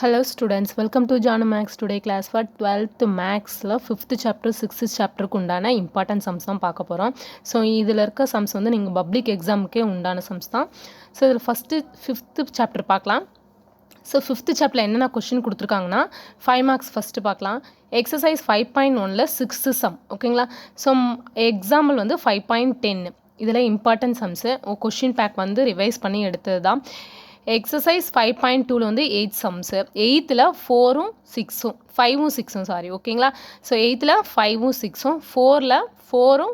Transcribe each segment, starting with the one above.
Hello students, welcome to Janu Max today class for 12th Max 5th chapter 6th chapter உண்டான important sums தான் பார்க்க போகிறோம். So இதில் இருக்க sums வந்து நீங்கள் பப்ளிக் எக்ஸாமுக்கே உண்டான sums தான். ஸோ இதில் ஃபஸ்ட்டு 5th chapter பார்க்கலாம். ஸோ 5th chapter என்னென்ன கொஷின் கொடுத்துருக்காங்கன்னா 5 marks ஃபஸ்ட்டு பார்க்கலாம். எக்ஸசைஸ் 5.1ல் 6th sum ஓகேங்களா. ஸோ எக்ஸாம்பிள் வந்து 5.10 இதில் இம்பார்ட்டன்ட் சம்ஸு கொஷின் பேக் வந்து ரிவைஸ் பண்ணி எடுத்தது தான். எக்ஸசைஸ் 5.2ல் வந்து 8 சம்ஸு, 8ல் 4ம் 6ம் 5ம் 6ம் சாரி ஓகேங்களா. ஸோ 8ல் 5ம் 6ம், 4ல் 4ம்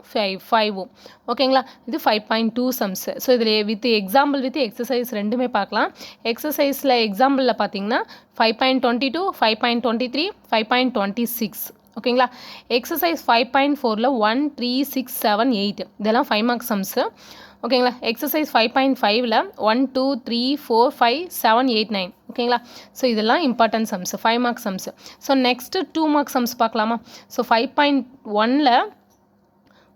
5ம் ஓகேங்களா. இது 5.2 சம்ஸு. ஸோ இதில் வித் எக்ஸாம்பிள் வித் எக்ஸசைஸ் ரெண்டுமே பார்க்கலாம். எக்ஸசைஸில் எக்ஸாம்பிளில் பார்த்தீங்கன்னா 5.22, 5.23, 5.26 ஓகேங்களா. எக்ஸசைஸ் 5.4ல் 1, 3, 6, 7, 8 இதெல்லாம் 5 மார்க்ஸ் சம்ஸு ஓகேங்களா. எக்ஸசைஸ் 5.5ல் 1, 2, 3, 4, 5, 7, 8, 9 ஓகேங்களா. ஸோ இதெல்லாம் important sums 5 marks sums. So next 2 marks sums பார்க்கலாமா. ஸோ 5.1ல்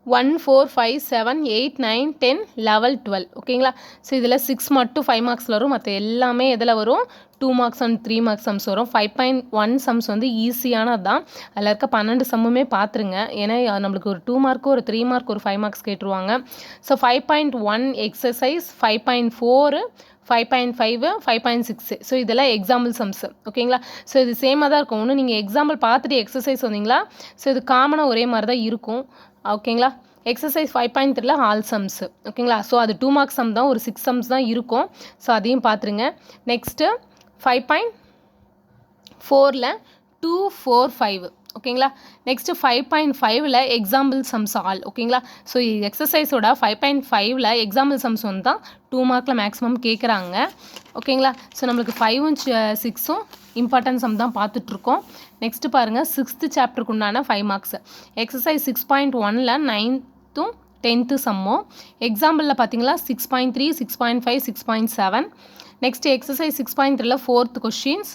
1, 4, 5, 7, 8, 9, 10, 11, 12 ஓகேங்களா. ஸோ இதில் 6 மட்டும் 5 மார்க்ஸில் வரும், மற்ற எல்லாமே எதில் வரும் 2 மார்க்ஸ் அண்ட் 3 மார்க்ஸ் சம்ஸ் வரும். 5.1 சம்ஸ் வந்து ஈஸியானது தான். அதில் இருக்க 12 சம்முமே பார்த்துருங்க. ஏன்னா நம்மளுக்கு ஒரு 2 மார்க்கு ஒரு 3 மார்க் ஒரு 5 மார்க்ஸ் கேட்டுருவாங்க. ஸோ 5.1 எக்ஸசைஸ் 5.4 5.5 5.6 ஸோ இதெல்லாம் எக்ஸாம்பிள் சம்ஸு ஓகேங்களா. ஸோ இது சேமாக தான் இருக்கும். ஒன்று நீங்கள் எக்ஸாம்பிள் பார்த்துட்டு எக்ஸசைஸ் வந்தீங்களா, ஸோ இது காமனாக ஒரே மாதிரி தான் இருக்கும் ஓகேங்களா. எக்ஸசைஸ் 5.3ல் ஆல் சம்ஸு ஓகேங்களா. ஸோ அது 2 மார்க்ஸ் சம் தான், ஒரு 6 சம்ஸ் தான் இருக்கும். ஸோ அதையும் பார்த்துருங்க. நெக்ஸ்ட்டு 5.4ல் 2, 4, 5 ஓகேங்களா. நெக்ஸ்ட்டு 5.5ல் எக்ஸாம்பிள் சம்ஸ் ஆல் ஓகேங்களா. ஸோ எக்ஸசைஸோட 5.5ல் எக்ஸாம்பிள் சம்ஸ் வந்து தான் 2 மார்க்கில் மேக்ஸிமம் கேட்குறாங்க ஓகேங்களா. ஸோ நம்மளுக்கு 5ம் 6ம் இம்பார்ட்டன்ட் சம் தான் பார்த்துட்ருக்கோம். நெக்ஸ்ட்டு பாருங்கள் 6th சாப்டருக்கு உண்டான 5 மார்க்ஸ். எக்ஸசைஸ் 6.1ல் 9th 10th சம்மும், எக்ஸாம்பிளில் பார்த்தீங்களா 6.3, 6.5, 6.7. நெக்ஸ்ட்டு எக்ஸசைஸ் 6.3ல் 4th கொஷின்ஸ்.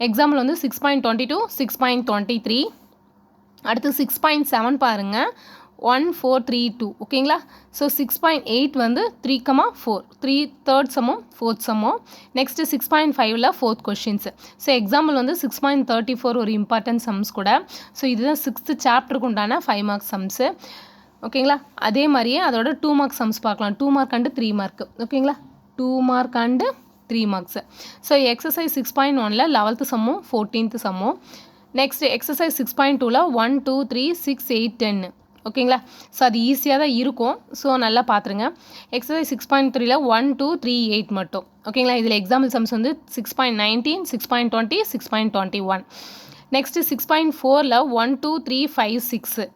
எக்ஸாம்பிள் வந்து 6.22, 6.23. அடுத்து 6.7 பாருங்கள் 1, 4, 3, 2 ஓகேங்களா. ஸோ 6.8 வந்து 3,4 3rd சம்மும் 4th சம்மும். நெக்ஸ்ட்டு 6.5ல் 4th கொஷின்ஸு. ஸோ எக்ஸாம்பிள் வந்து 6.34 ஒரு இம்பார்ட்டன்ட் சம்ஸ் கூட. ஸோ இதுதான் 6th சாப்டருக்கு உண்டான 5 மார்க்ஸ் சம்ஸு ஓகேங்களா. அதே மாதிரியே அதோட 2 மார்க் சம்ஸ் பார்க்கலாம். 2 மார்க் அண்டு 3 மார்க்கு ஓகேங்களா. 2 mark and 3 marks. So exercise 6.1ல் 11th சம்மும் 14th சம்மும். நெக்ஸ்ட் எக்ஸசைஸ் 6.2ல் 1, 2, 3, 6, 8, 10 ஓகேங்களா. ஸோ அது ஈஸியாக தான் இருக்கும். ஸோ நல்லா பார்த்துருங்க. எக்ஸசைஸ் 6.3ல் 1, 2, 3, 8 மட்டும் ஓகேங்களா. இதில் எக்ஸாம்பிள் சம்ஸ் வந்து 6.19, 6.20, 6.21. நெக்ஸ்ட்டு 6.4ல் 1, 2, 3, 5, 6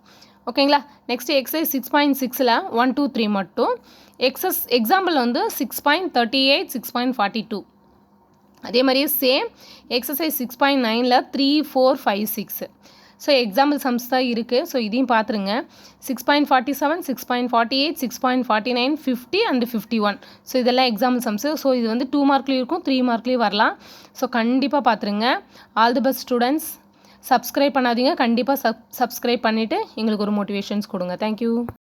ஓகேங்களா. நெக்ஸ்ட்டு எக்ஸசைஸ் 6.6ல் 1, 2, 3 மட்டும். எக்ஸாம்பிள் வந்து 6.38, 6.42. அதே மாதிரியே சேம் எக்ஸசைஸ் 6.9ல் 3, 4, 5, 6 ஸோ எக்ஸாம்பிள் சம்ஸ் தான் இருக்குது. ஸோ இதையும் பார்த்துருங்க. 6.47, 6.48, 6.49, 50 அண்ட் 51 ஸோ இதெல்லாம் எக்ஸாம்பிள் சம்ஸு. ஸோ இது வந்து 2 மார்க்லேயும் இருக்கும், 3 மார்க்லேயும் வரலாம். ஸோ கண்டிப்பாக பார்த்துருங்க. All the best students. Subscribe பண்ணாதீங்க, கண்டிப்பாக சப்ஸ்கிரைப் பண்ணிவிட்டு எங்களுக்கு ஒரு மோட்டிவேஷன்ஸ் கொடுங்க. தேங்க்யூ.